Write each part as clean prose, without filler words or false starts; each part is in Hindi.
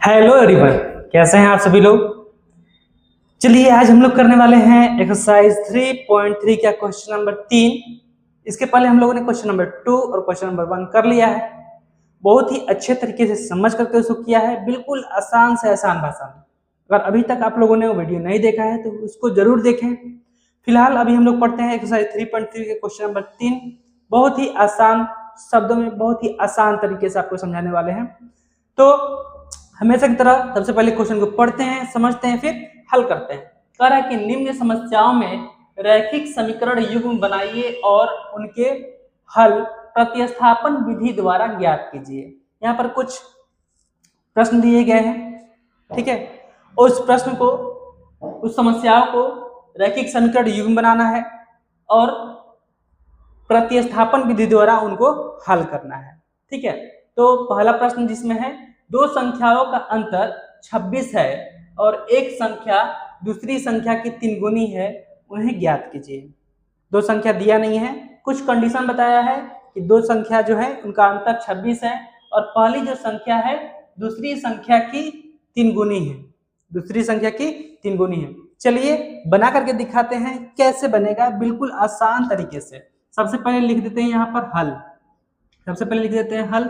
हेलो एवरीवन, कैसे हैं आप सभी लोग। चलिए आज हम लोग करने वाले हैं एक्सरसाइज 3.3 का क्वेश्चन नंबर 3। इसके पहले हम लोगों ने क्वेश्चन नंबर 2 और क्वेश्चन नंबर 1 कर लिया है। बहुत ही अच्छे तरीके से समझ करके उसको किया है, बिल्कुल आसान से आसान भाषा में। अगर अभी तक आप लोगों ने वो वीडियो नहीं देखा है तो उसको जरूर देखें। फिलहाल अभी हम लोग पढ़ते हैं एक्सरसाइज 3.3 के क्वेश्चन नंबर 3। बहुत ही आसान शब्दों में बहुत ही आसान तरीके से आपको समझाने वाले हैं। तो हमेशा की तरह सबसे पहले क्वेश्चन को पढ़ते हैं, समझते हैं, फिर हल करते हैं। कह रहा है कि निम्न समस्याओं में रैखिक समीकरण युग्म बनाइए और उनके हल प्रतिस्थापन विधि द्वारा ज्ञात कीजिए। यहाँ पर कुछ प्रश्न दिए गए हैं, ठीक है। उस प्रश्न को, उस समस्याओं को रैखिक समीकरण युग्म बनाना है और प्रतिस्थापन विधि द्वारा उनको हल करना है, ठीक है। तो पहला प्रश्न जिसमें है दो संख्याओं का अंतर 26 है और एक संख्या दूसरी संख्या की 3 गुनी है, उन्हें ज्ञात कीजिए। दो संख्या दिया नहीं है, कुछ कंडीशन बताया है कि दो संख्या जो है उनका अंतर 26 है और पहली जो संख्या है दूसरी संख्या की 3 गुनी है, दूसरी संख्या की 3 गुनी है। चलिए बना करके दिखाते हैं कैसे बनेगा, बिल्कुल आसान तरीके से। सबसे पहले लिख देते हैं यहाँ पर हल, सबसे पहले लिख देते हैं हल।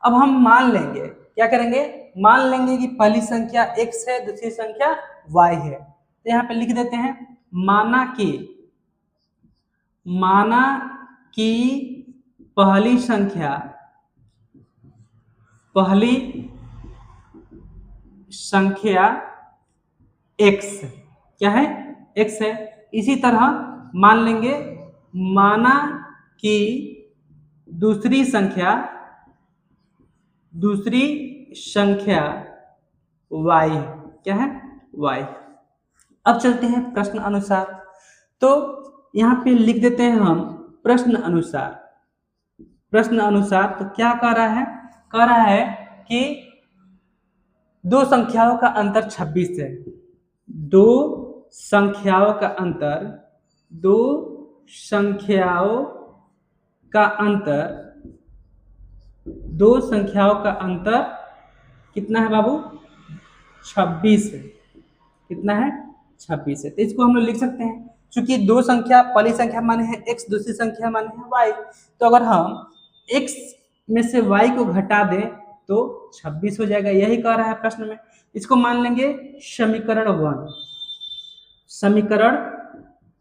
अब हम मान लेंगे, क्या करेंगे, मान लेंगे कि पहली संख्या x है, दूसरी संख्या y है। तो यहाँ पे लिख देते हैं माना कि पहली संख्या x क्या है, x है। इसी तरह मान लेंगे माना कि दूसरी संख्या y क्या है, y। अब चलते हैं प्रश्न अनुसार। तो यहाँ पे लिख देते हैं हम प्रश्न अनुसार। प्रश्न अनुसार तो क्या कह रहा है, कह रहा है कि दो संख्याओं का अंतर 26 है। दो संख्याओं का अंतर कितना है बाबू, 26 है। कितना है, 26 है। तो इसको हम लोग लिख सकते हैं, क्योंकि दो संख्या, पहली संख्या माने है x, दूसरी संख्या माने है y। तो अगर हम x में से y को घटा दें तो 26 हो जाएगा, यही कह रहा है प्रश्न में। इसको मान लेंगे समीकरण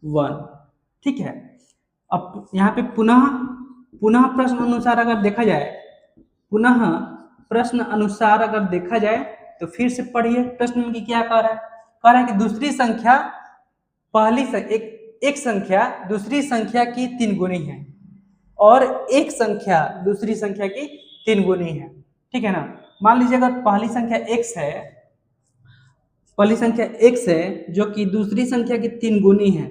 1, ठीक है। अब यहाँ पे पुनः प्रश्न अनुसार अगर देखा जाए तो फिर से पढ़िए प्रश्न में क्या कह रहा है। कह रहा है कि दूसरी संख्या एक संख्या दूसरी संख्या की 3 गुनी है और एक संख्या दूसरी संख्या की 3 गुनी है, ठीक है ना। मान लीजिए अगर पहली संख्या x है जो कि दूसरी संख्या की 3 गुनी है,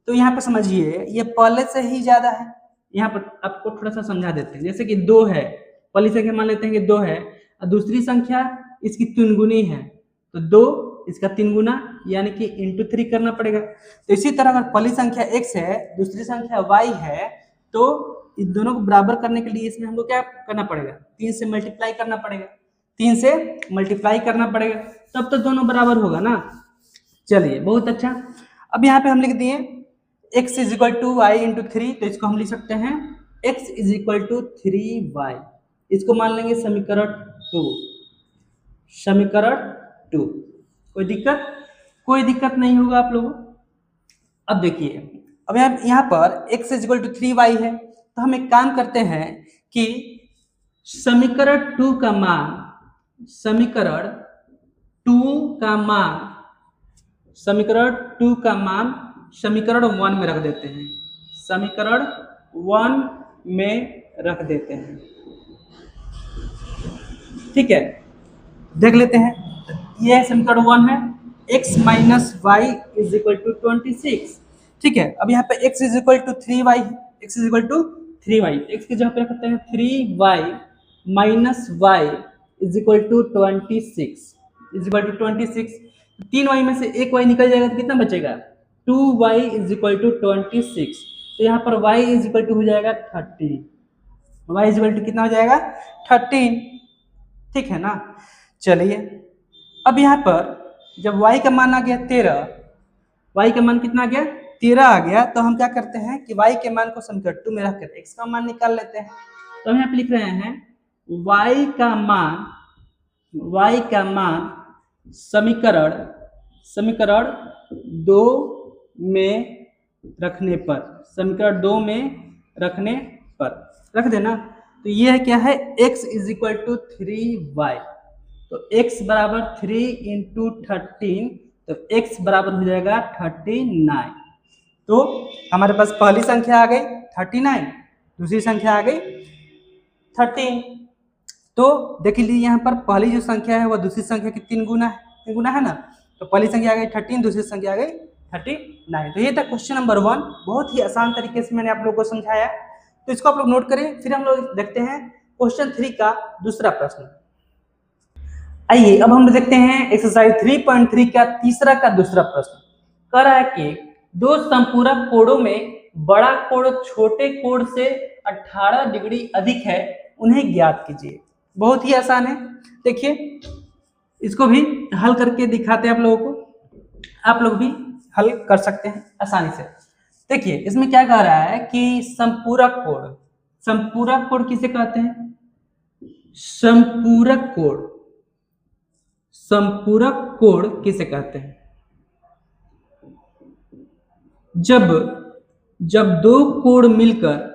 तो यहाँ पर समझिए ये पहले से ही ज्यादा है। यहाँ पर आपको थोड़ा सा समझा देते हैं, जैसे कि 2 है, पहली संख्या मान लेते हैं कि 2 है और दूसरी संख्या इसकी 3 गुनी है, तो 2 इसका 3 गुना यानी कि इंटू 3 करना पड़ेगा। तो इसी तरह अगर पहली संख्या x है दूसरी संख्या y है, तो इन दोनों को बराबर करने के लिए इसमें हमको क्या करना पड़ेगा, 3 से मल्टीप्लाई करना पड़ेगा, तब तो दोनों बराबर होगा ना। चलिए बहुत अच्छा। अब यहाँ पे हम लिख दिए x is equal to y into 3, तो इसको हम लिख सकते हैं x is equal to 3y। इसको मान लेंगे समीकरण 2। कोई दिक्कत नहीं होगा आप लोगों। अब देखिए, अब यहाँ पर x is equal to 3y है, तो हम एक काम करते हैं कि समीकरण 2 का मान समीकरण 1 में रख देते हैं, समीकरण 1 में रख देते हैं, ठीक है। देख लेते हैं, यह समीकरण 1 है, x minus y is equal to 26, ठीक है। अब यहाँ पे x is equal to 3y है, x is equal to 3y, x की जगह पे रखते हैं 3y minus y is equal to 26। 3y में से एक y निकल जाएगा तो कितना बचेगा, 2y इज इक्वल टू 26। तो यहाँ पर y इज इक्वल टू हो जाएगा 30, y इज इक्वल टू कितना हो जाएगा 13, ठीक है ना। चलिए अब यहाँ पर जब y का मान आ गया 13, y का मान कितना आ गया 13 आ गया, तो हम क्या करते हैं कि y के मान को समीकरण 2 में रखकर x का मान निकाल लेते हैं। तो हम यहाँ पे लिख रहे हैं y का मान समीकरण 2 में रखने पर, समीकरण 2 में रखने पर रख देना। तो ये है क्या है, x = 3y, तो x बराबर 3 × 13, तो x बराबर हो जाएगा 39। तो हमारे पास पहली संख्या आ गई 39, दूसरी संख्या आ गई 13। तो देख लीजिए यहाँ पर पहली जो संख्या है वह दूसरी संख्या की 3 गुना है ना, तो पहली संख्या आ गई 13, दूसरी संख्या आ गई 39। तो ये था क्वेश्चन नंबर 1, बहुत ही आसान तरीके से मैंने आप लोगों को समझाया, तो इसको आप लोग नोट करें। फिर हम लोग देखते हैं क्वेश्चन 3 का दूसरा प्रश्न। आइए अब हम देखते हैं एक्सरसाइज 3.3 का तीसरा का दूसरा प्रश्न। कह रहा है कि दो संपूरक कोणों में बड़ा कोण छोटे कोण से 18 डिग्री अधिक है, उन्हें ज्ञात कीजिए। बहुत ही आसान है, देखिए इसको भी हल करके दिखाते हैं आप लोगों को, आप लोग भी हल कर सकते हैं आसानी से। देखिए इसमें क्या कह रहा है कि संपूरक कोण किसे कहते हैं, संपूरक कोण किसे कहते हैं, जब दो कोण मिलकर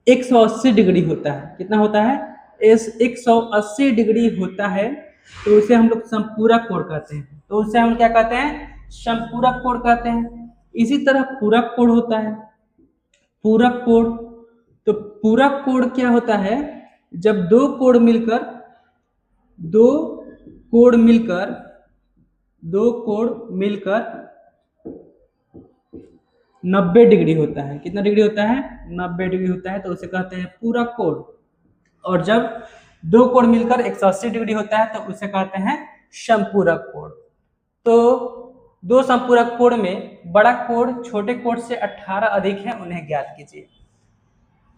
180 डिग्री होता है। कितना होता है, 180 डिग्री होता है, तो उसे हम लोग संपूरक कोण कहते हैं। तो उसे हम क्या कहते हैं, संपूरक कोण कहते हैं। इसी तरह पूरक कोण होता है, पूरक कोण। तो पूरक कोण क्या होता है, जब दो कोण मिलकर 90 डिग्री होता है। कितना डिग्री होता है, 90 डिग्री होता है, तो उसे कहते हैं पूरक कोण। और जब दो कोण मिलकर 180 डिग्री होता है, तो उसे कहते हैं संपूरक कोण। तो दो संपूरक कोण में बड़ा कोण छोटे कोण से 18 अधिक है, उन्हें ज्ञात कीजिए।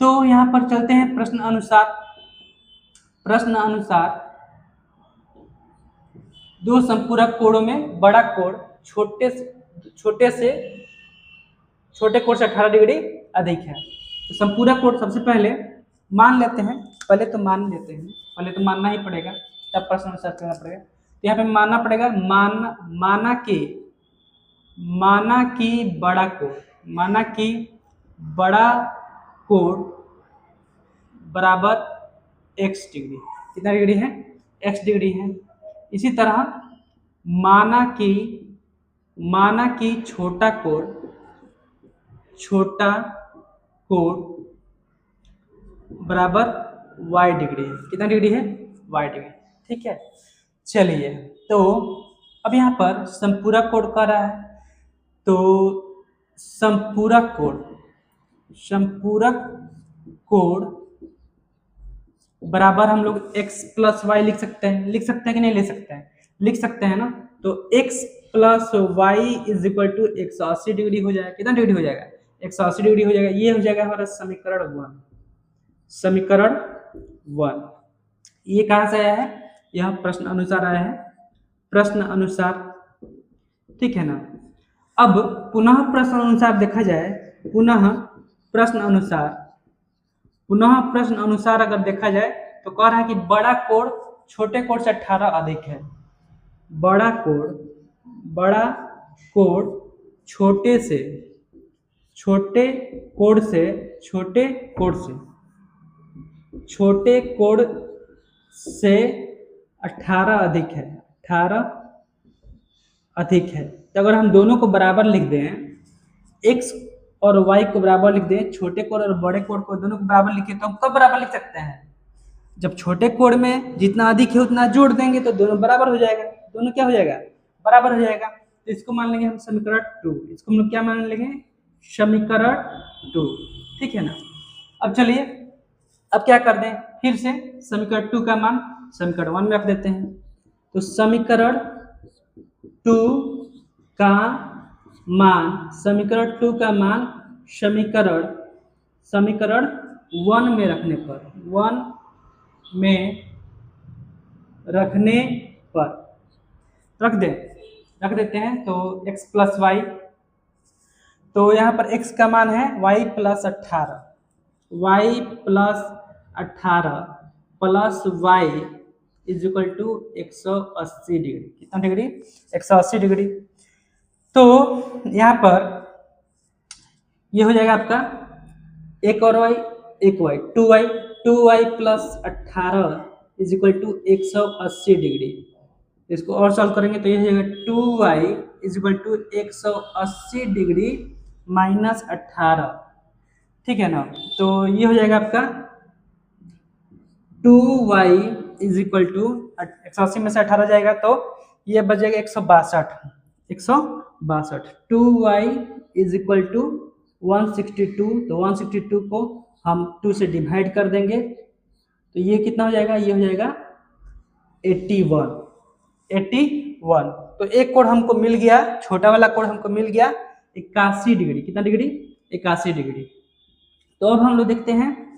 तो यहाँ पर चलते हैं प्रश्न अनुसार दो संपूरक कोणों में बड़ा कोण छोटे कोण से 18 डिग्री अधिक है। तो संपूरक कोण सबसे पहले मान लेते हैं, पहले तो मानना ही पड़ेगा, तब प्रश्न अनुसार करना पड़ेगा। तो यहाँ पे मानना पड़ेगा, माना कि बड़ा कोण बराबर x डिग्री। कितना डिग्री है, x डिग्री है। इसी तरह माना कि छोटा कोण बराबर y डिग्री है। कितना डिग्री है, y डिग्री। ठीक है, चलिए तो अब यहाँ पर संपूरक कोण कर रहा है, तो संपूरक कोण बराबर हम लोग x + y लिख सकते हैं कि नहीं लिख सकते हैं ना। तो x + y = 180 डिग्री हो जाएगा। कितना डिग्री हो जाएगा, 180 डिग्री हो जाएगा। ये हो जाएगा हमारा समीकरण 1। ये कहाँ से आया है, यह प्रश्न अनुसार आया है, प्रश्न अनुसार। ठीक है ना। अब पुनः प्रश्न अनुसार देखा जाए, पुनः प्रश्न अनुसार अगर देखा जाए, तो कह रहा है कि बड़ा कोण छोटे कोण से 18 अधिक है। बड़ा कोण छोटे कोण से 18 अधिक है, 18 अधिक है। तो अगर हम दोनों को बराबर लिख दें, x और y को बराबर लिख दें, छोटे कोण और बड़े कोण को दोनों को बराबर लिखें, तो हम कब बराबर लिख सकते हैं, जब छोटे कोण में जितना अधिक है उतना जोड़ देंगे, तो दोनों बराबर हो जाएगा। दोनों क्या हो जाएगा, बराबर हो जाएगा। तो इसको मान लेंगे हम समीकरण 2। इसको हम लोग क्या मान लेंगे, समीकरण 2। ठीक है ना। अब चलिए, अब क्या कर दें, फिर से समीकरण 2 का मान समीकरण 1 में रख देते हैं। तो समीकरण 2 का मान समीकरण 2 का मान समीकरण समीकरण 1 में रखने पर, 1 में रखने पर रख देते हैं। तो x प्लस वाई, तो यहाँ पर x का मान है y plus 18, y plus 18 plus y is equal to 180 degree. कितना डिग्री? 180 डिग्री। तो यहाँ पर ये हो जाएगा आपका एक और y, एक y, 2y plus 18 is equal to 180 degree. इसको और सॉल्व करेंगे तो ये हो जाएगा 2y is equal to 180 degree minus 18। ठीक है ना? तो ये हो जाएगा आपका 2y इज इक्वल टू 180 में से 18 जाएगा तो ये बच जाएगा 162। 2y इज इक्वल टू 162, तो 162 को हम 2 से डिवाइड कर देंगे तो ये कितना हो जाएगा? ये हो जाएगा 81। तो एक कोण हमको मिल गया, छोटा वाला कोण हमको मिल गया 81 डिग्री। कितना डिग्री? 81 डिग्री। तो अब हम लोग देखते हैं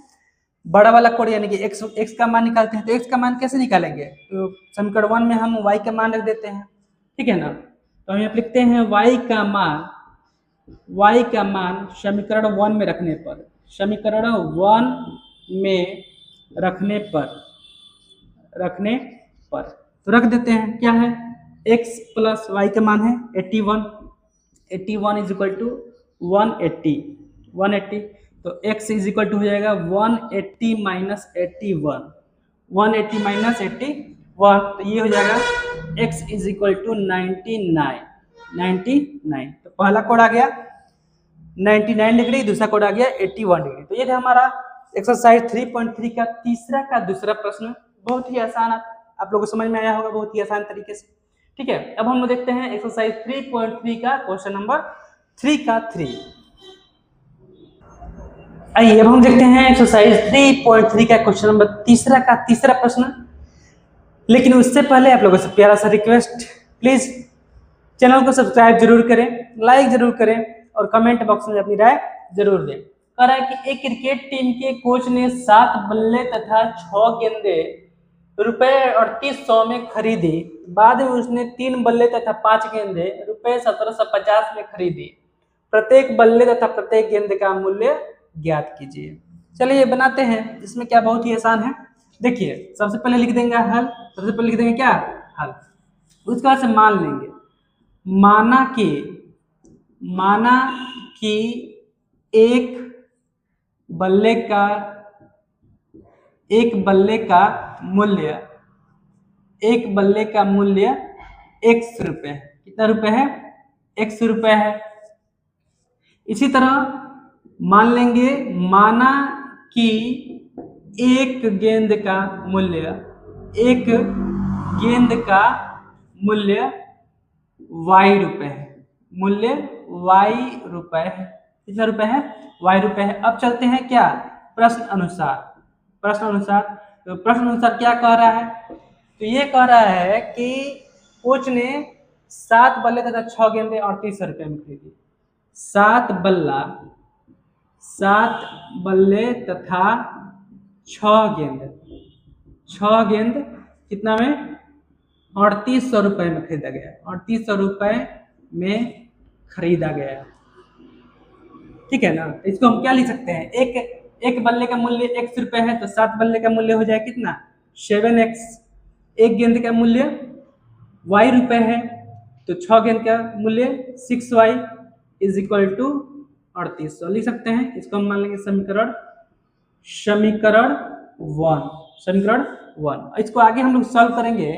बड़ा वाला कोण यानी कि x का मान निकालते हैं। तो x का मान कैसे निकालेंगे? तो समीकरण 1 में हम y का मान रख देते हैं। ठीक है ना? तो हम यहाँ लिखते हैं y का मान समीकरण 1 में रखने पर, समीकरण 1 में रखने पर तो रख देते हैं। क्या है? x प्लस y का मान है 81 इज इक्वल टू 180। तो x इज इक्वल टू हो जाएगा 180 माइनस 81, 180 माइनस 81, तो ये हो जाएगा x इज इक्वल टू 99। तो पहला कोड आ गया 99 डिग्री, दूसरा कोड आ गया 81 डिग्री। तो ये था हमारा एक्सरसाइज 3.3 का तीसरा का दूसरा प्रश्न। बहुत ही आसान, आप लोगों को समझ में आया होगा बहुत ही आसान तरीके से। ठीक है, अब हम लोग देखते हैं एक्सरसाइज 3.3 का क्वेश्चन नंबर 3 का 3। आइए अब हम देखते हैं एक्सरसाइज 3.3 का क्वेश्चन नंबर तीसरा का तीसरा प्रश्न। लेकिन उससे पहले आप लोगों से प्यारा सा रिक्वेस्ट, प्लीज चैनल को सब्सक्राइब जरूर करें, लाइक जरूर करें और कमेंट बॉक्स में अपनी राय जरूर दें। कह रहा है कि एक क्रिकेट टीम के कोच ने 7 बल्ले तथा 6 गेंदे ₹3800 में खरीदी। बाद में उसने 3 बल्ले तथा 5 गेंदे ₹1750 में खरीदी। प्रत्येक बल्ले तथा प्रत्येक गेंद का मूल्य ज्ञात कीजिए। चलिए बनाते हैं। इसमें क्या बहुत ही आसान है। देखिए सबसे पहले लिख देंगे हल, सबसे पहले लिख देंगे क्या? हल। उसके बाद से मान लेंगे, माना कि एक बल्ले का मूल्य x रुपए है। कितना रुपए है? x रुपए है। इसी तरह मान लेंगे, माना कि एक गेंद का मूल्य y रुपए है। मूल्य y रुपए है। कितना रुपए है? y रुपए है। अब चलते हैं क्या? प्रश्न अनुसार। तो प्रश्न अनुसार क्या कह रहा है? तो ये कह रहा है कि कोच ने 7 बल्ले तथा 6 गेंदे 3800 रुपए में खरीदी। 7 बल्ले तथा 6 गेंद कितना में? 3800 रुपए में खरीदा गया। 3800 रुपए में खरीदा गया। ठीक है ना? इसको हम क्या लिख सकते हैं? एक बल्ले का मूल्य x रुपए है तो 7 बल्ले का मूल्य हो जाए कितना? 7x। एक गेंद का मूल्य y रुपए है तो 6 गेंद का मूल्य 6y इज इक्वल टू 3800 लिख सकते हैं। इसको हम मान लेंगे समीकरण 1। इसको आगे हम लोग सॉल्व करेंगे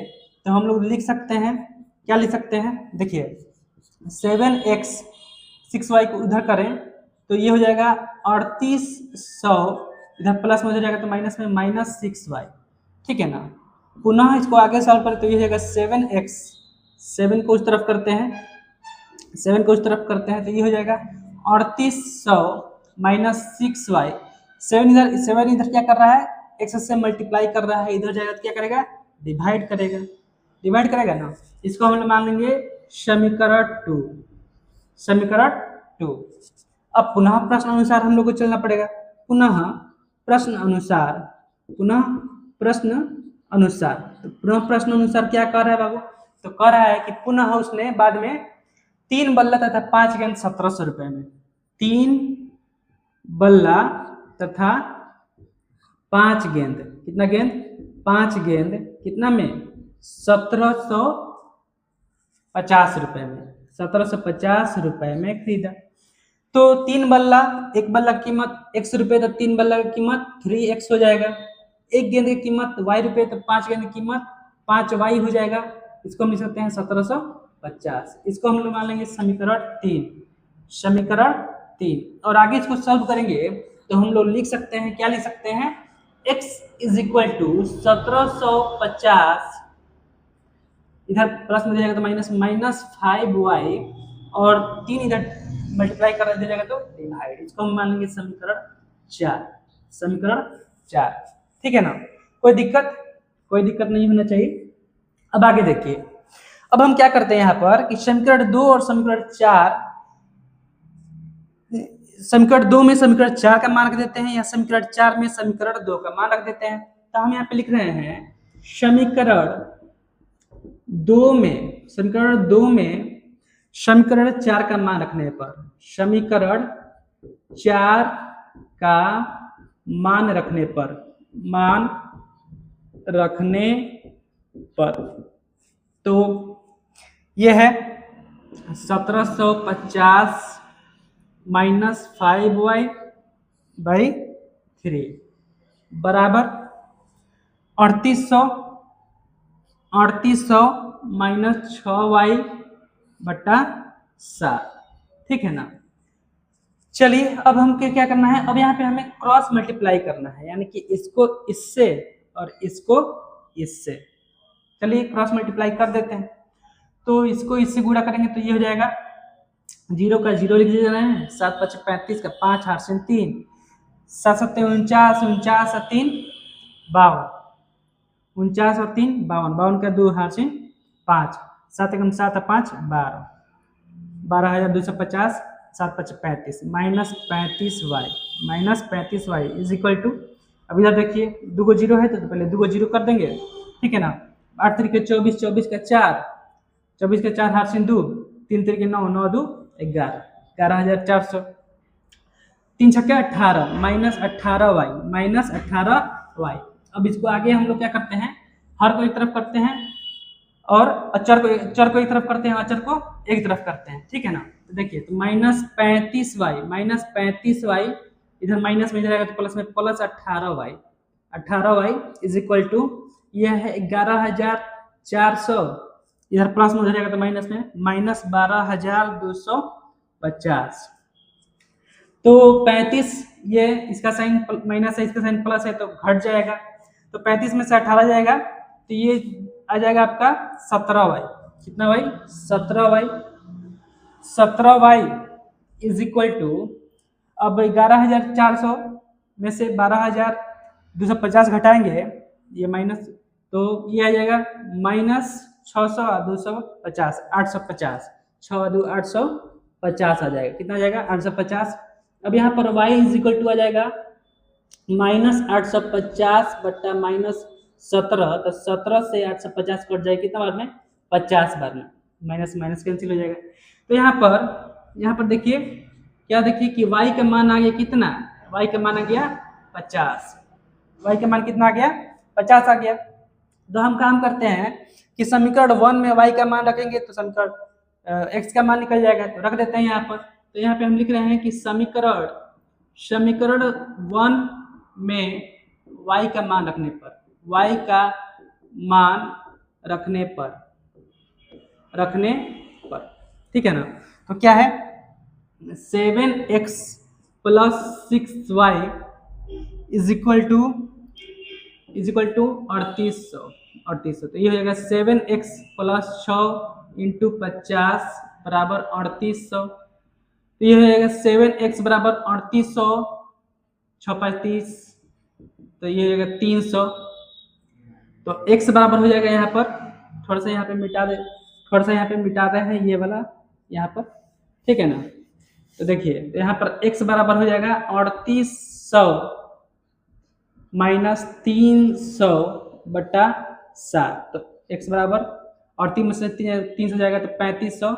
तो हम लोग लिख सकते हैं, क्या लिख सकते हैं? देखिए 7x 6y को उधर करें तो ये हो जाएगा 3800, इधर प्लस में हो जाएगा तो माइनस में माइनस 6y। ठीक है ना? पुनः इसको आगे सॉल्व करें तो ये हो जाएगा 7x, 7 को उस तरफ करते हैं तो ये हो जाएगा 3800 माइनस 6y। 7 इधर क्या कर रहा है? x से मल्टीप्लाई कर रहा है, इधर जाएगा तो क्या करेगा? डिवाइड करेगा ना। इसको हम लोग मान लेंगे समीकरण 2। अब पुनः प्रश्न अनुसार हम लोग को चलना पड़ेगा। पुनः प्रश्न अनुसार, पुनः प्रश्न अनुसार। तो पुनः प्रश्न अनुसार क्या कह रहा है बाबू? तो कह रहा है कि पुनः उसने बाद में 3 बल्ला तथा 5 गेंद 1700 रुपए में, 3 बल्ला तथा 5 गेंद, कितना गेंद? 5 गेंद कितना में? 1750 रुपए में, 1750 रुपए में खरीदा। तो 3 बल्ला, एक बल्ला की कीमत 100 रुपये, तो 3 बल्ला की कीमत 3x हो जाएगा। एक गेंद की कीमत y रुपये, तो 5 गेंद की कीमत 5y हो जाएगा। इसको हम लिख सकते हैं 1750। इसको हम लोग मान लेंगे समीकरण 3, समीकरण 3। और आगे इसको सॉल्व करेंगे तो हम लोग लिख सकते हैं, क्या लिख सकते हैं? x इज इक्वल टू 1750, इधर प्लस में दिया जाएगा तो माइनस 5y, और 3 इधर मल्टीप्लाई कर दिया जाएगा तो डिवाइड। इसको हम मान लेंगे समीकरण 4, समीकरण 4। ठीक है ना? कोई दिक्कत नहीं होना चाहिए। अब आगे देखिए, अब हम क्या करते हैं यहाँ पर कि समीकरण 2 और समीकरण 4, समीकरण 2 में समीकरण 4 का मान रख देते हैं, या समीकरण 4 में समीकरण 2 का मान रख देते हैं। तो हम यहाँ पे लिख रहे हैं समीकरण 2 में, समीकरण 2 में समीकरण 4 का मान रखने पर, समीकरण 4 का मान रखने पर, मान रखने पर, तो यह है 1750 माइनस 5y बाई 3 बराबर 3800 माइनस 6y बटा 7। ठीक है ना? चलिए अब हम क्या करना है, अब यहाँ पे हमें क्रॉस मल्टीप्लाई करना है, यानी कि इसको इससे और इसको इससे। चलिए क्रॉस मल्टीप्लाई कर देते हैं। तो इसको इससे गुणा करेंगे तो ये हो जाएगा, 0 का 0 लिख दे रहे हैं, 7 5 35 का 5 8 3, 7 7 49, 49 और 3 52, 49 और 3 52, 52 का 2 8 5, 7 1 7 5 12, 12,250, 7 5 35 minus 35y, minus 35y is equal to, अब इधर देखिए 2 को 0 है तो पहले 2 को 0 कर देंगे। ठीक है ना? 8 3 के 24, 24 का 4, 24 के 4 8 2, 3 3 के 9, 9 2 11, 11,400, 3 6 18 माइनस 18y, माइनस 18y। अब इसको आगे हम लोग क्या करते हैं, हर को एक तरफ करते हैं और चर को एक तरफ करते हैं, अचर को एक तरफ करते हैं। ठीक है ना? तो देखिए, तो माइनस 35y, माइनस 35y इधर माइनस में जाएगा तो प्लस में plus 18y, 18y is equal to यह है 11,400, इधर प्लस में जाएगा तो माइनस में माइनस 12,250। तो 35, ये इसका साइन माइनस है, इसका साइन प्लस है तो घट जाएगा, तो 35 में से 18 जाएगा तो ये आ जाएगा आपका 17y। कितना y? 17y। 17y is equal to, अब 11,400 में से 12,250 घटाएंगे, ये माइनस, तो ये आ जाएगा माइनस 600 और 250, 850, 6 2 850 आ जाएगा। कितना आ जाएगा? 850। अब यहाँ पर y इज इक्वल टू आ जाएगा माइनस 850 बट्टा माइनस 17, तो 17 से 850 कट जाएगा कितना बार में? 50 बार में, माइनस माइनस कैंसिल हो जाएगा। तो यहाँ पर देखिए, क्या देखिए कि y का मान आ गया कितना? y का मान आ गया 50, y का मान कितना आ गया? 50 आ गया। तो हम काम करते हैं कि समीकरण 1 में y का मान रखेंगे तो समीकरण x का मान निकल जाएगा, तो रख देते हैं यहाँ पर। तो यहाँ पे हम लिख रहे हैं कि समीकरण 1 में y का मान रखने पर, y का मान रखने पर, ठीक है ना? तो क्या है? 7x plus 6y is equal to 3800। तो ये हो जाएगा 7x प्लस 6 इंटू 50 बराबर 3800। तो ये हो जाएगा 7x बराबर 3800, 6 5 30, तो ये हो जाएगा 300। तो x बराबर हो जाएगा यहाँ पर, थोड़ा सा यहाँ पे मिटा रहे हैं ये वाला यहाँ पर, ठीक है ना? तो देखिए, तो यहाँ पर x बराबर हो जाएगा 100 माइनस 300/7, तो x बराबर, और 3 में से 300 जाएगा तो 3500,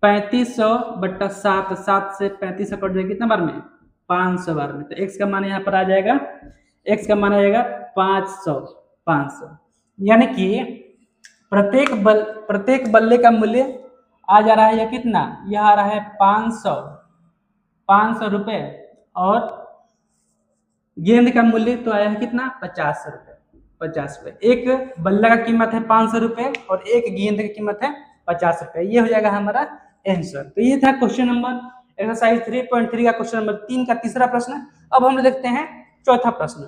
3500/7, 7 से 3500 कट जाएगा कितना बार में, 500 बार में। तो x का मान यहाँ पर आ जाएगा, x का मान आ जाएगा 500। यानी कि प्रत्येक बल्ले का मूल्य आ जा रहा है यह कितना, यह आ रहा है 500 रुपए, और गेंद का मूल्य तो आया है कितना, 50 रुपए। एक बल्ला का कीमत है 500 रुपए और एक गेंद की कीमत है 50 रुपए। ये हो जाएगा हमारा आंसर। तो ये था क्वेश्चन नंबर एक्सरसाइज 3.3 का क्वेश्चन नंबर 3 का तीसरा प्रश्न। अब हम देखते हैं चौथा प्रश्न।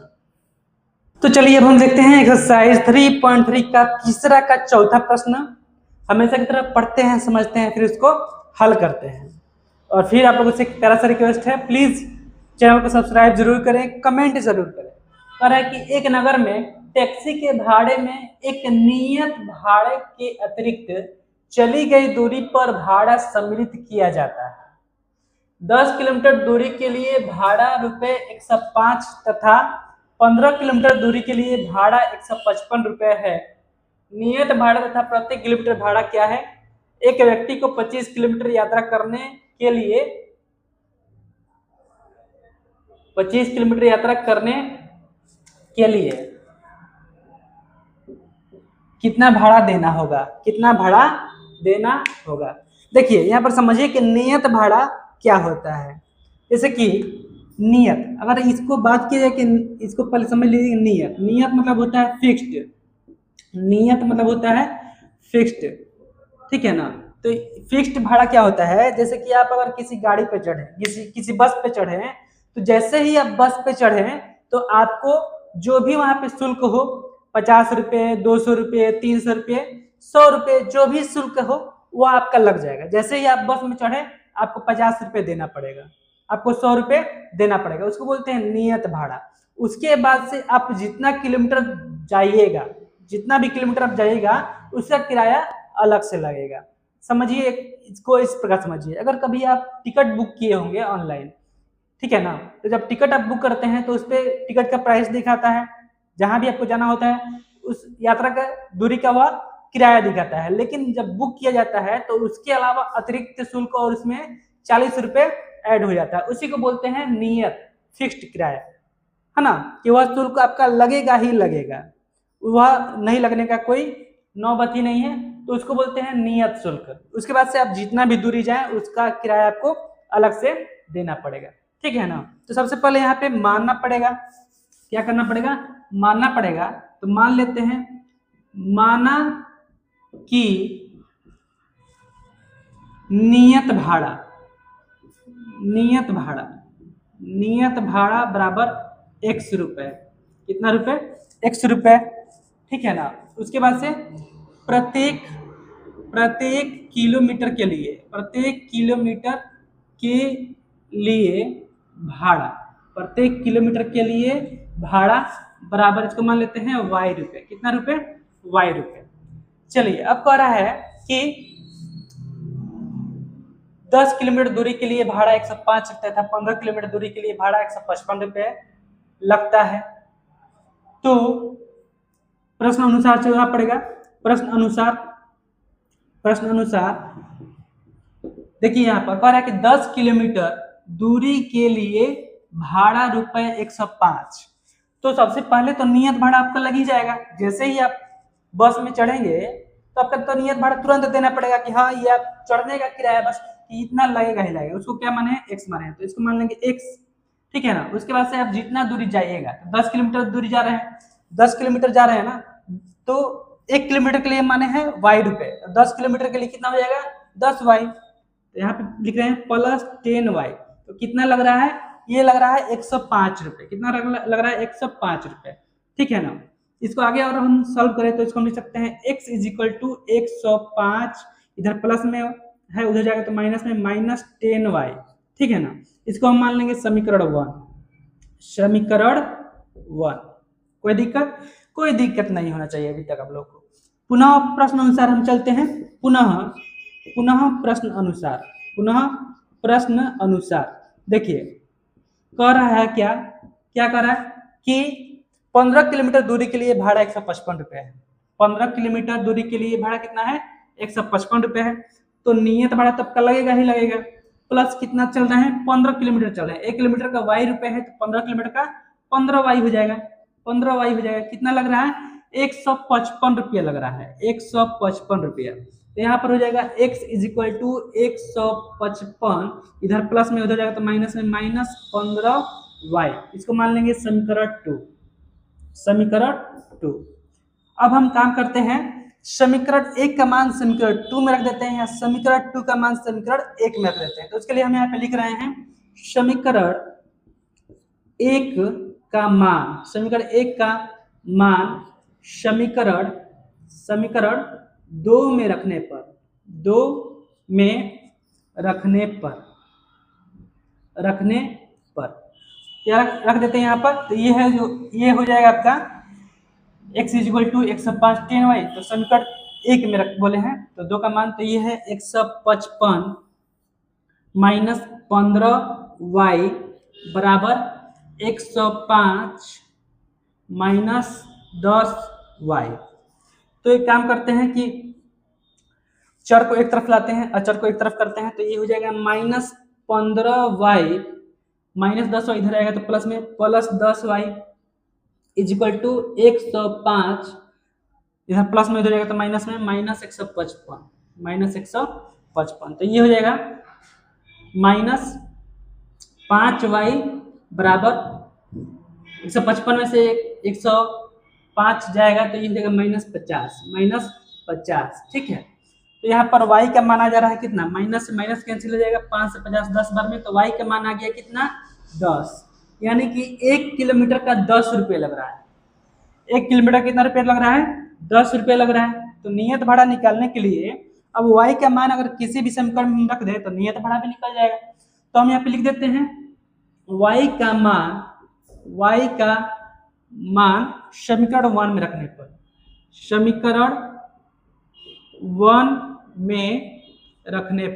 तो चलिए अब हम देखते हैं एक्सरसाइज 3.3 का तीसरा का चौथा प्रश्न। हमेशा की तरह पढ़ते हैं, समझते हैं, फिर उसको हल करते हैं। और फिर आप लोगों से एक प्यारा सा रिक्वेस्ट है, प्लीज चैनल को सब्सक्राइब जरूर करें, कमेंट जरूर करें। कह रहा है कि एक नगर में टैक्सी के भाड़े में एक नियत भाड़े के अतिरिक्त चली गई दूरी पर भाड़ा सम्मिलित किया जाता है। 10 किलोमीटर दूरी के लिए भाड़ा रुपए 105 तथा 15 किलोमीटर दूरी के लिए भाड़ा 155 रुपए है। नियत भाड़ा तथा प्रति किलोमीटर भाड़ा क्या है? एक व्यक्ति को 25 किलोमीटर यात्रा करने के लिए 25 किलोमीटर यात्रा करने के लिए कितना भाड़ा देना होगा, कितना भाड़ा देना होगा। देखिए यहाँ पर समझिए कि नियत भाड़ा क्या होता है। जैसे कि नियत, अगर इसको बात की जाए कि इसको पहले समझ लीजिए, नियत मतलब होता है फिक्स्ड, नियत मतलब होता है फिक्स्ड, ठीक है ना। तो फिक्स्ड भाड़ा क्या होता है, जैसे कि आप अगर किसी गाड़ी पे चढ़े, किसी बस पे चढ़े हैं, तो जैसे ही आप बस पे चढ़े हैं तो आपको जो भी वहां पे शुल्क हो, 50 रुपये, 200 रुपये, 300 रुपये, 100 रुपये, जो भी शुल्क हो वो आपका लग जाएगा। जैसे ही आप बस में चढ़े आपको 50 रुपये देना पड़ेगा, आपको 100 रुपये देना पड़ेगा, उसको बोलते हैं नियत भाड़ा। उसके बाद से आप जितना किलोमीटर जाइएगा, जितना भी किलोमीटर आप जाइएगा उसका किराया अलग से लगेगा। समझिए, इसको इस प्रकार समझिए। अगर कभी आप टिकट बुक किए होंगे ऑनलाइन, ठीक है ना, तो जब टिकट आप बुक करते हैं तो उस पर टिकट का प्राइस दिखाता है, जहां भी आपको जाना होता है उस यात्रा का दूरी का वह किराया दिखाता है। लेकिन जब बुक किया जाता है तो उसके अलावा अतिरिक्त शुल्क और उसमें 40 रुपये ऐड हो जाता है। उसी को बोलते हैं नियत, फिक्स्ड किराया, है ना, कि वह शुल्क आपका लगेगा ही लगेगा, वह नहीं लगने का कोई नौबत ही नहीं है, तो उसको बोलते हैं नियत शुल्क। उसके बाद से आप जितना भी दूरी जाएं उसका किराया आपको अलग से देना पड़ेगा, ठीक है ना। तो सबसे पहले यहाँ पे मानना पड़ेगा, क्या करना पड़ेगा, मानना पड़ेगा। तो मान लेते हैं, माना कि नियत भाड़ा बराबर x रुपए, कितना रुपए, x रुपए, ठीक है ना। उसके बाद से प्रत्येक किलोमीटर के लिए भाड़ा, प्रत्येक किलोमीटर के लिए भाड़ा बराबर, इसको मान लेते हैं y रुपए, कितना रुपए, y रुपए। चलिए अब कह रहा है कि 10 किलोमीटर दूरी के लिए भाड़ा 105 रुपए था, 15 किलोमीटर दूरी के लिए भाड़ा 155 रुपए लगता है। तो प्रश्न अनुसार चलना पड़ेगा। प्रश्न अनुसार देखिए यहाँ पर कह रहा है कि 10 किलोमीटर दूरी के लिए भाड़ा रुपए 105। तो सबसे पहले तो नियत भाड़ा आपका लग ही जाएगा। जैसे ही आप बस में चढ़ेंगे तो आपका तो नियत भाड़ा तुरंत देना पड़ेगा कि हाँ ये आप चढ़ने का किराया बस इतना लगेगा ही लगेगा। उसको क्या माने, एक्स माने, तो इसको मान लेंगे एक्स, ठीक है ना। उसके बाद से आप जितना दूरी जाइएगा, तो 10 किलोमीटर दूरी जा रहे हैं, 10 किलोमीटर जा रहे हैं ना, तो 1 किलोमीटर के लिए माने हैं y रुपए, 10 किलोमीटर के लिए कितना हो जाएगा, 10y। तो यहाँ पे लिख रहे हैं प्लस 10y, तो कितना लग रहा है, ये लग रहा है 105 रुपए। कितना लग रहा है, 105 रुपए, ठीक है ना। इसको आगे और हम सॉल्व करें तो इसको हम लिख सकते हैं x = 105, इधर प्लस में है, उधर जाएगा तो माइनस में, -10y, ठीक है ना। इसको हम मान लेंगे समीकरण 1। कोई दिक्कत नहीं होना चाहिए अभी तक आप लोग को। पुनः प्रश्न अनुसार हम चलते हैं, पुनः प्रश्न अनुसार देखिए कह रहा है क्या कह रहा है कि 15 किलोमीटर दूरी के लिए भाड़ा 155 रुपये है। 15 किलोमीटर दूरी के लिए भाड़ा कितना है? 155 रुपये है। तो नियत भाड़ा तब का लगेगा ही लगेगा। प्लस कितना चल रहा है? 15 किलोमीटर चल रहा है। 1 किलोमीटर का वाई रुपये है, तो 15 किलोमीटर का 15 वाई हो जाएगा। 15 वाई हो जाएगा। कितना लग रहा है? 155 रुपया लग रहा है। 155 रुपया। तो यहाँ पर हो जाएगा x इज इक्वल टू 155, इधर प्लस में उधर जाएगा तो माइनस में -15y। इसको मान लेंगे समीकरण 2। समीकरण 2। अब हम काम करते हैं, समीकरण 1 का मान समीकरण 2 में रख देते हैं, या समीकरण 2 का मान समीकरण 1 में रख देते हैं। तो उसके लिए हम यहाँ पे लिख रहे हैं समीकरण 1 का मान, समीकरण 1 का मान समीकरण 2 में रखने पर, 2 में रखने पर क्या रख देते हैं यहाँ पर? तो ये है जो ये हो जाएगा आपका x is equal to 105 10y। तो समीकरण 1 में रख बोले हैं, तो 2 का मान तो ये है 155 माइनस 15y बराबर 105 माइनस 10y। तो एक काम करते हैं कि चर को एक तरफ लाते हैं, अचर को एक तरफ करते हैं, तो ये हो जाएगा -15y माइनस 10y, इधर आएगा तो प्लस में plus 10y is equal to 105, इधर प्लस में उधर जाएगा तो माइनस में -155। तो ये हो जाएगा -5y बराबर 155 में से 105 जाएगा तो ये हो जाएगा -50। ठीक है। तो यहाँ पर y का मान आ जा रहा है कितना? माइनस से माइनस कैंसिल हो जाएगा, 5 से 50 10 बार में, तो y का मान आ गया कितना? 10। यानी कि 1 किलोमीटर का 10 रुपये लग रहा है। 1 किलोमीटर कितना रुपये लग रहा है? 10 रुपये लग रहा है। तो नियत भाड़ा निकालने के लिए अब y का मान अगर किसी भी समीकरण में रख दे तो नियत भाड़ा भी निकल जाएगा। तो हम यहाँ पे लिख देते हैं y का मान समीकरण 1 में रखने पर, समीकरण 1 में रखने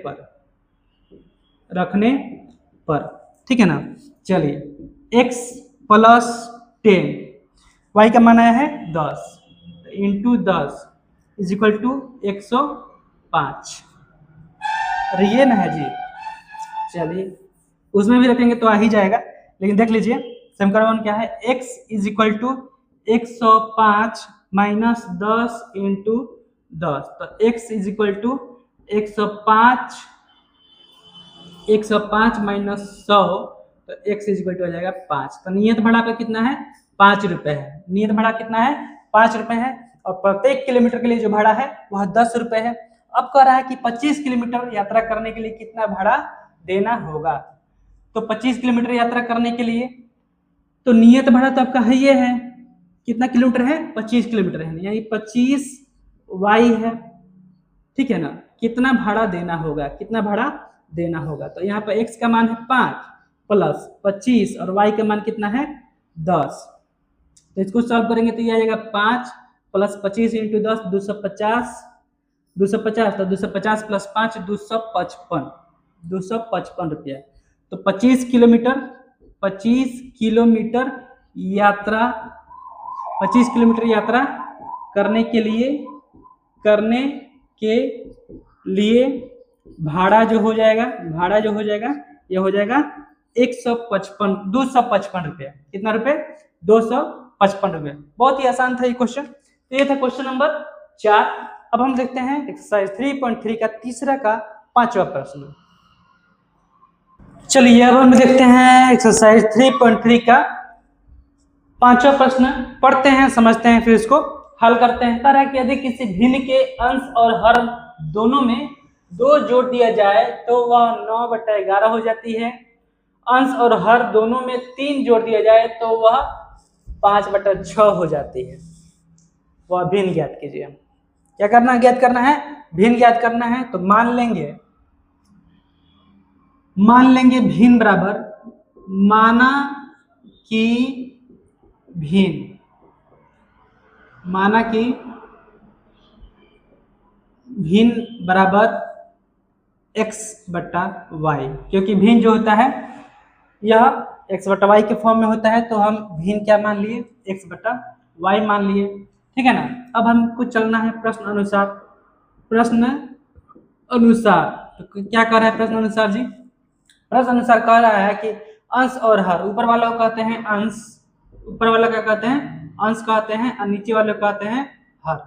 पर ठीक है ना। चलिए x प्लस 10, y का मान आया है 10 इंटू 10 इज इक्वल टू 105। अरे ये ना है जी, चलिए उसमें भी रखेंगे तो आ ही जाएगा, लेकिन देख लीजिए समीकरण 1 क्या है? x is equal to 105 minus 10 into 10। तो x is equal to 105 minus 100, तो x इज इक्वल टू हो जाएगा 5। तो नियत भाड़ा का कितना है? 5 रुपये है। नियत भाड़ा कितना है? 5 रुपये है। और प्रत्येक किलोमीटर के लिए जो भाड़ा है वह 10 रुपये है। अब कह रहा है कि 25 किलोमीटर यात्रा करने के लिए कितना भाड़ा देना होगा। तो 25 किलोमीटर यात्रा करने के लिए तो नियत भाड़ा तो आपका है ये है, कितना किलोमीटर है? 25 किलोमीटर है, यानी 25 वाई है। ठीक है ना। कितना भाड़ा देना होगा? कितना भाड़ा देना होगा? तो यहाँ पर x का मान है 5 प्लस 25 और y का मान कितना है? 10। तो इसको सॉल्व करेंगे तो ये आ जाएगा 5 प्लस 25 इंटू 10 250 तो 250 प्लस 5 255 रुपया। तो 25 किलोमीटर यात्रा करने के लिए भाड़ा जो हो जाएगा ये हो जाएगा 255 रुपया। कितना रुपये? 255 रुपये। बहुत ही आसान था ये क्वेश्चन। तो ये था क्वेश्चन नंबर 4। अब हम देखते हैं एक्सरसाइज 3.3 का तीसरा का 5वां प्रश्न। चलिए अब हम देखते हैं एक्सरसाइज 3.3 का 5वां प्रश्न। पढ़ते हैं, समझते हैं, फिर इसको हल करते हैं। कह रहा है कि यदि किसी भिन्न के अंश और हर दोनों में 2 जोड़ दिया जाए तो वह 9/11 हो जाती है। अंश और हर दोनों में 3 जोड़ दिया जाए तो वह 5/6 हो जाती है। वह भिन्न ज्ञात कीजिए। क्या करना है? ज्ञात करना है, भिन्न ज्ञात करना है। तो मान लेंगे भिन्न बराबर माना कि भिन्न बराबर x/y, क्योंकि भिन्न जो होता है यह x बटा वाई के फॉर्म में होता है, तो हम भिन्न क्या मान लिए, x बटा वाई मान लिए, ठीक है ना। अब हमको चलना है प्रश्न अनुसार। प्रश्न अनुसार तो क्या कह रहा है प्रश्न अनुसार जी? प्रश्न अनुसार कह रहा है कि अंश और हर, ऊपर वाला को कहते हैं अंश, ऊपर वाला क्या कहते हैं, अंश कहते हैं, और नीचे वाले को कहते हैं हर,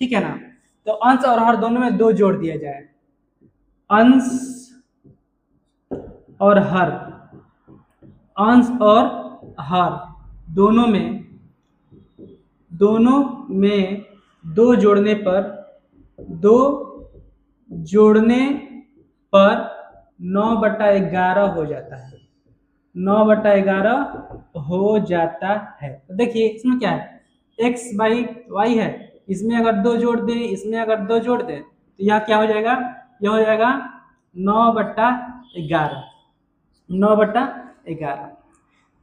ठीक है ना। तो अंश और हर दोनों में 2 जोड़ दिया जाए, अंश और हर, अंश और हर दोनों में 2 जोड़ने पर 9/11 हो जाता है, 9/11 हो जाता है। तो देखिए इसमें क्या है, x बाई वाई है, इसमें अगर 2 जोड़ दे, इसमें अगर 2 जोड़ दे, तो यह क्या हो जाएगा, यह हो जाएगा 9/11, 9/11।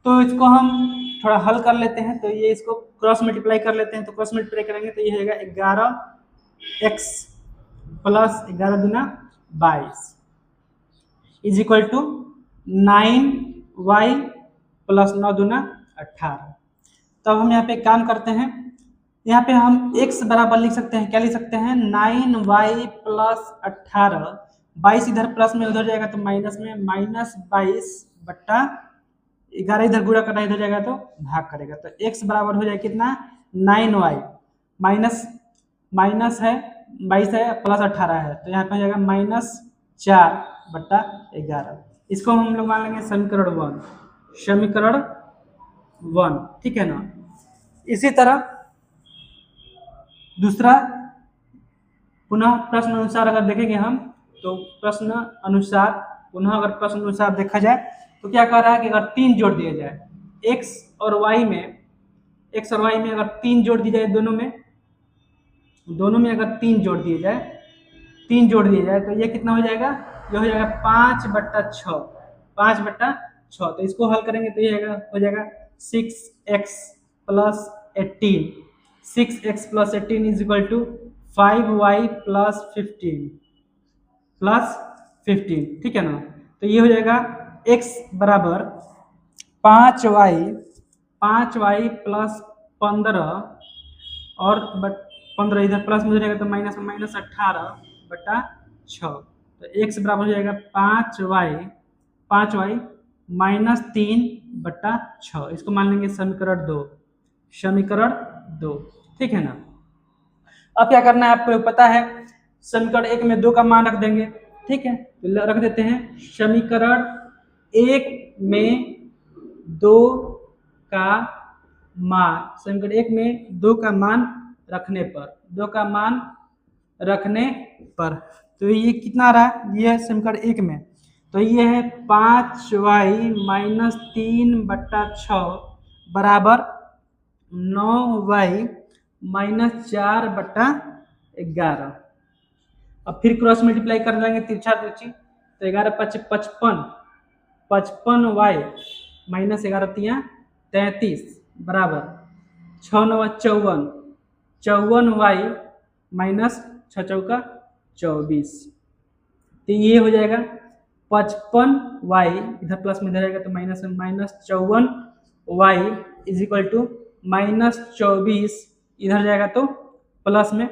तो इसको हम थोड़ा हल कर लेते हैं, तो ये इसको क्रॉस मल्टीप्लाई कर लेते हैं, तो क्रॉस मल्टीप्लाई करेंगे तो ये हो जाएगा 11x प्लस 11 दूना 22 is equal to 9y plus 9 दूना 18। तब हम यहाँ पे काम करते हैं, यहाँ पे हम x बराबर लिख सकते हैं, क्या लिख सकते हैं, 9y प्लस 18, 22 इधर प्लस में उधर जाएगा तो माइनस में, -22/11 इधर गुणा करना इधर जाएगा तो भाग करेगा, तो x बराबर हो जाएगा कितना, 9y माइनस है 22 है प्लस 18 है, तो यहाँ पे हो जाएगा -4/11। इसको हम लोग मान लेंगे समीकरण 1, ठीक है ना। इसी तरह दूसरा पुनः प्रश्न अनुसार अगर देखेंगे हम, तो प्रश्न अनुसार पुनः अगर प्रश्न अनुसार देखा जाए तो क्या कह रहा है कि अगर 3 जोड़ दिया जाए, x और y में अगर 3 जोड़ दी जाए, दोनों में अगर 3 जोड़ दिए जाए, तो ये कितना हो जाएगा, ये हो जाएगा 5/6। तो इसको हल करेंगे तो ये हो जाएगा 6x plus 18 is equal to 5y plus 15, ठीक है ना। तो ये हो जाएगा x बराबर 5y प्लस 15 और 15 इधर प्लस में हो जाएगा तो माइनस -18/6, तो x बराबर हो जाएगा 5y माइनस 3/6। इसको मान लेंगे समीकरण 2, ठीक है ना। अब क्या करना है आपको पता है, समीकरण 1 में 2 का मान रख देंगे, ठीक है, तो रख देते हैं समीकरण 1 में 2 का मान, समीकरण 1 में 2 का मान रखने पर, तो ये कितना आ रहा है, ये है समीकरण 1 में, तो ये है 5y माइनस 3/6 बराबर 9y माइनस 4/11। अब फिर क्रॉस मल्टीप्लाई कर देंगे तिरछा, तो 55y माइनस 11×3 = 33 बराबर 6×9 = 54y माइनस 6×4 = 24। तो ये हो जाएगा 55y इधर प्लस में इधर जाएगा तो -54y इज इक्वल टू -24 इधर जाएगा तो प्लस में,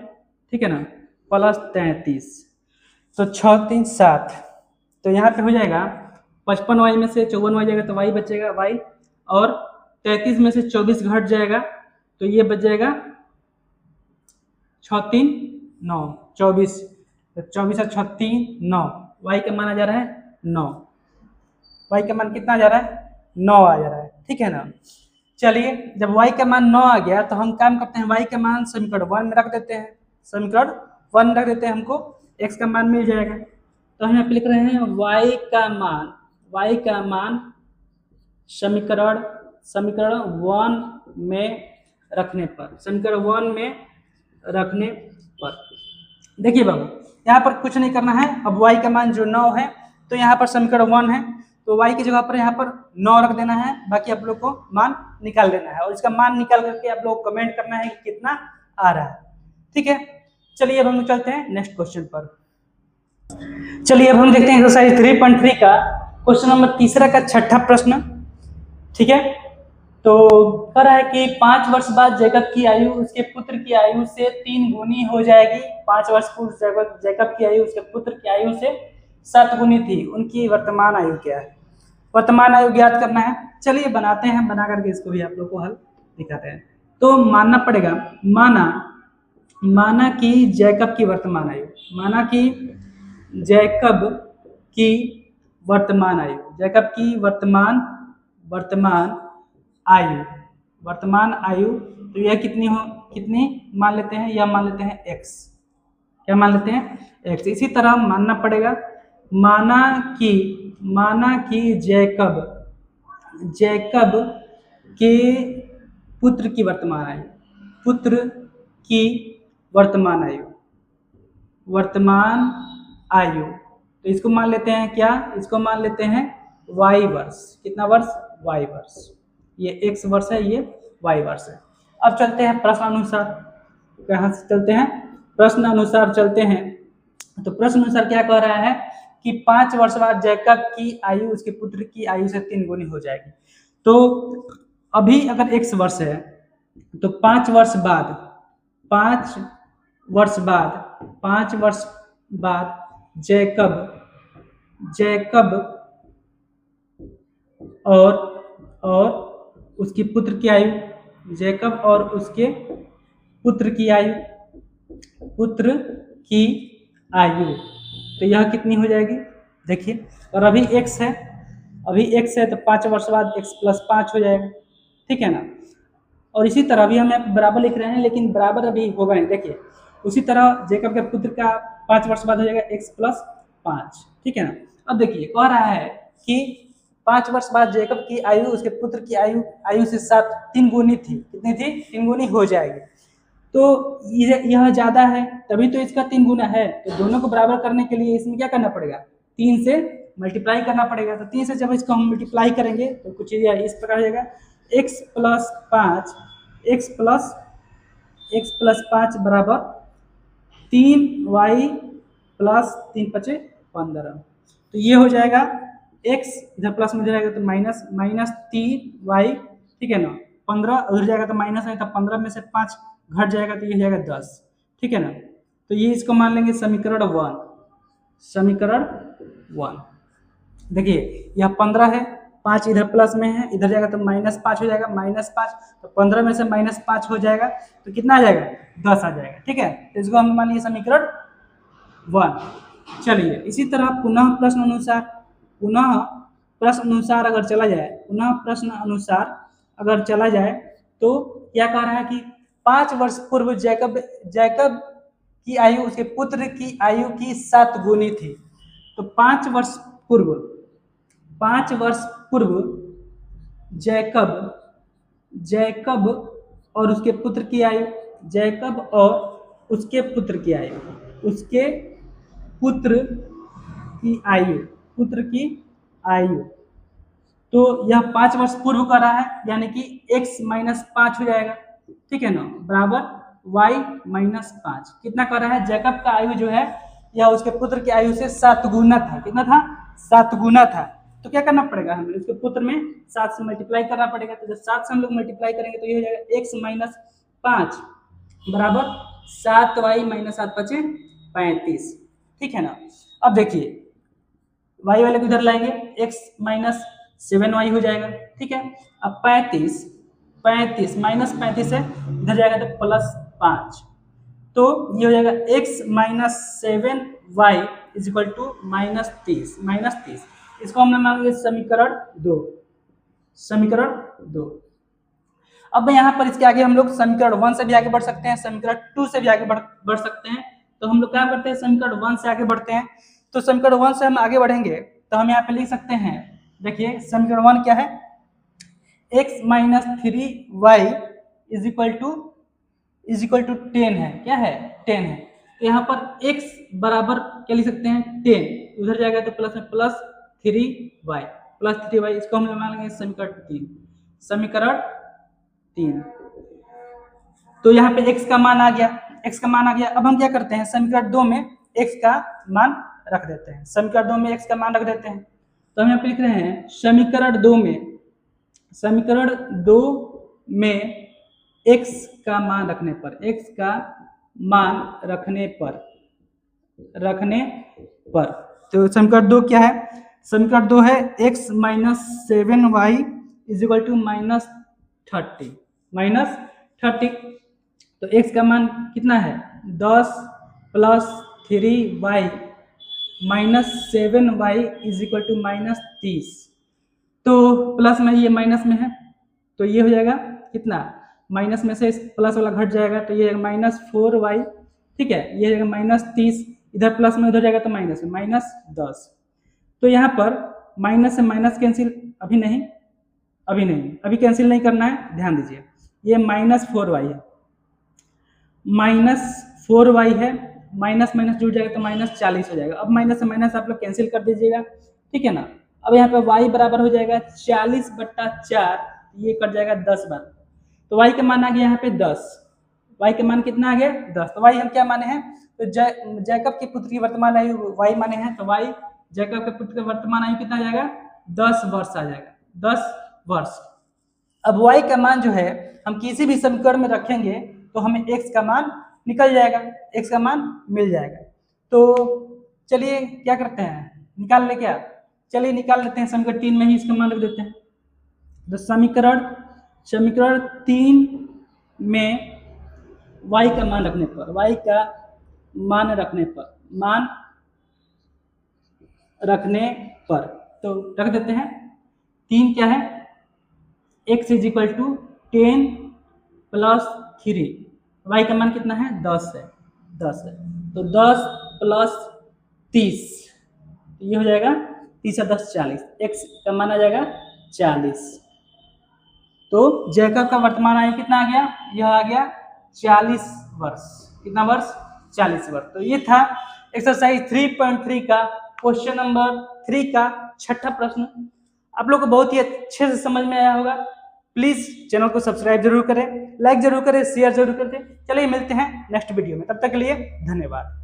ठीक है ना, प्लस 33, तो 6 3 7। तो यहाँ पे हो जाएगा 55y में से 54y जाएगा तो y बचेगा y, और 33 में से 24 घट जाएगा तो ये बच जाएगा 6 3 9 24, तो 24 और 6 3 9, y का मान आ जा रहा है 9, y का मान कितना आ जा रहा है, 9 आ जा रहा है, ठीक है ना। चलिए जब y का मान 9 आ गया तो हम काम करते हैं, y का मान समीकरण 1 में रख देते हैं, हमको x का मान मिल जाएगा। तो हम यहाँ पे लिख रहे हैं y का मान समीकरण 1 में रखने पर, देखिए बाबू यहाँ पर कुछ नहीं करना है। अब y का मान जो 9 है, तो यहाँ पर समीकरण 1 है, तो y की जगह पर यहाँ पर 9 रख देना है, बाकी आप लोग को मान निकाल देना है, और इसका मान निकाल करके आप लोग को कमेंट करना है कि कितना आ रहा है, ठीक है। चलिए अब हम चलते हैं नेक्स्ट क्वेश्चन पर। चलिए अब हम देखते हैं एक्सरसाइज 3.3 का क्वेश्चन नंबर 3 का छठा प्रश्न। ठीक है। तो कह रहा है कि 5 वर्ष बाद जैकब की आयु उसके पुत्र की आयु से 3 गुनी हो जाएगी। 5 वर्ष पूर्व जैकब की आयु उसके पुत्र की आयु से 7 गुनी थी। उनकी वर्तमान आयु क्या है? वर्तमान आयु ज्ञात करना है। चलिए बनाते हैं, बना करके इसको भी आप लोग को हल दिखाते हैं। तो मानना पड़ेगा, माना कि जैकब की वर्तमान आयु, माना कि जैकब की वर्तमान आयु, जैकब की वर्तमान आयु तो यह कितनी मान लेते हैं? यह मान लेते हैं x। क्या मान लेते हैं? x। इसी तरह मानना पड़ेगा, माना कि जैकब के पुत्र की वर्तमान आयु, तो इसको मान लेते हैं क्या? इसको मान लेते हैं y वर्ष। कितना वर्ष? y वर्ष। ये x वर्ष है, ये y वर्ष है। अब चलते हैं प्रश्न अनुसार। कहाँ से चलते हैं? प्रश्न अनुसार चलते हैं। तो प्रश्न अनुसार क्या कह रहा है कि 5 वर्ष बाद जैकब की आयु उसके पुत्र की आयु से 3 गुनी हो जाएगी। तो अभी अगर x वर्ष है तो 5 वर्ष बाद जैकब और उसके पुत्र की आयु, जैकब और उसके पुत्र की आयु तो यह कितनी हो जाएगी? देखिए, और अभी x है तो 5 वर्ष बाद x + 5 हो जाएगा। ठीक है ना। और इसी तरह अभी हम यहाँ पे बराबर लिख रहे हैं, लेकिन बराबर अभी होगा नहीं। देखिए, उसी तरह जैकब के पुत्र का 5 वर्ष बाद हो जाएगा x + 5। ठीक है ना। अब देखिए, कह रहा है कि 5 वर्ष बाद जैकब की आयु उसके पुत्र की आयु से 3 गुनी थी। कितनी थी? 3 गुनी हो जाएगी। तो यह ज्यादा है, तभी तो इसका 3 गुना है। तो दोनों को बराबर करने के लिए इसमें क्या करना पड़ेगा? 3 से मल्टीप्लाई करना पड़ेगा। तो 3 से जब इसको हम मल्टीप्लाई करेंगे तो कुछ इस प्रकार हो जाएगा, x + 5 बराबर 3y + 3 × 5 = 15। तो ये हो जाएगा x, इधर प्लस में जाएगा तो माइनस 3y। ठीक है ना। 15 उधर जाएगा तो माइनस है, तो 15 में से 5 घट जाएगा तो ये हो जाएगा 10। ठीक है ना। तो ये इसको मान लेंगे समीकरण 1। देखिए, यह 15 है, 5 इधर प्लस में है, इधर जाएगा तो -5 हो जाएगा, -5 तो 15 में से -5 हो जाएगा तो कितना आ जाएगा? 10 आ जाएगा। ठीक है। तो इसको हम मान लिए समीकरण 1। चलिए, इसी तरह पुनः प्रश्न अनुसार अगर चला जाए तो क्या कह रहा है कि 5 वर्ष पूर्व जैकब की आयु उसके पुत्र की आयु की 7 गुनी थी। तो 5 वर्ष पूर्व जैकब और उसके पुत्र की आयु, उसके पुत्र की आयु तो यह 5 वर्ष पूर्व का रहा है, यानी कि x - 5 हो जाएगा। ठीक है ना, बराबर y - 5। कितना कर रहा है? जैकब का आयु जो है यह उसके पुत्र की आयु से 7 गुना था। कितना था? 7 गुना था। तो क्या करना पड़ेगा? हमें उसके पुत्र में 7 से मल्टीप्लाई करना पड़ेगा। तो जब 7 से हम लोग मल्टीप्लाई करेंगे तो ये हो जाएगा x - 5 बराबर 7y - 7 × 5 = 35। ठीक है ना। अब देखिए, y वाले को इधर लाएंगे, x - 7y हो जाएगा। ठीक है। अब 35 -35 है, इधर जाएगा तो +5, तो ये हो जाएगा x - 7y = -30। इसको हमने मान लिया समीकरण 2। अब यहाँ पर इसके आगे हम लोग समीकरण 1 से भी आगे बढ़ सकते हैं, समीकरण 2 से भी आगे बढ़ सकते हैं। तो हम लोग क्या करते हैं? समीकरण 1 से आगे बढ़ते हैं। तो समीकरण 1 से हम आगे बढ़ेंगे तो हम यहाँ पे लिख सकते हैं, देखिए समीकरण 1 क्या है? x - 3y = 10 है। क्या है? 10 है। तो यहाँ पर x बराबर क्या लिख सकते हैं? 10, उधर जाएगा तो प्लस में +3y, इसको हम मान लेंगे समीकरण 3। तो यहाँ पे x का मान आ गया। अब हम क्या करते हैं? समीकरण 2 में x का मान रख देते हैं। तो हम यहाँ पे लिख रहे हैं समीकरण 2 में समीकरण 2 में x का मान रखने पर, x का मान रखने पर तो समीकरण 2 क्या है? समीकरण 2 है x minus 7y is equal to minus 30 तो x का मान कितना है? 10 plus 3y minus 7y is equal to minus 30। तो प्लस में ये माइनस में है तो ये हो जाएगा कितना? माइनस में से इस प्लस वाला घट जाएगा तो ये माइनस 4y, ठीक है, ये जाएगा माइनस 30, इधर प्लस में उधर जाएगा तो माइनस में, माइनस 10। तो यहाँ पर माइनस से माइनस कैंसिल अभी कैंसिल नहीं करना है, ध्यान दीजिए। ये माइनस 4y है, माइनस 4y है, माइनस माइनस जुड़ जाएगा तो माइनस 40 हो जाएगा। अब माइनस से माइनस आप लोग कैंसिल कर दीजिएगा, ठीक है ना। अब यहाँ पे y बराबर हो जाएगा 40/4, ये कट जाएगा 10 बार, तो y का मान आ गया यहाँ पे 10। y का मान कितना आ गया? 10। तो y हम क्या माने हैं? तो जैकब के पुत्र की वर्तमान आयु y माने हैं, तो y जैकब के पुत्र का वर्तमान आयु कितना आ जाएगा? 10 वर्ष आ जाएगा, 10 वर्ष। अब y का मान जो है हम किसी भी समीकरण में रखेंगे तो हमें x का मान निकल जाएगा, x का मान मिल जाएगा। तो चलिए क्या करते हैं, निकाल ले क्या? चलिए निकाल लेते हैं, समीकरण 3 में ही इसका मान रख देते हैं। तो समीकरण 3 में y का मान रखने पर, y का मान रखने पर तो रख देते हैं। 3 क्या है? x is equal to 10 plus 3, y का मान कितना है? 10 है, तो 10 प्लस 30, ये हो जाएगा 30 और 10 40, x का मान आ जाएगा 40। तो जैकब का वर्तमान आयु कितना आ गया? यह आ गया 40 वर्ष। कितना वर्ष? 40 वर्ष। तो ये था एक्सरसाइज 3.3 का क्वेश्चन नंबर 3 का छठा प्रश्न। आप लोग को बहुत ही अच्छे से समझ में आया होगा। प्लीज चैनल को सब्सक्राइब जरूर करें, लाइक जरूर करें, शेयर जरूर करें। चलिए मिलते हैं नेक्स्ट वीडियो में, तब तक के लिए धन्यवाद।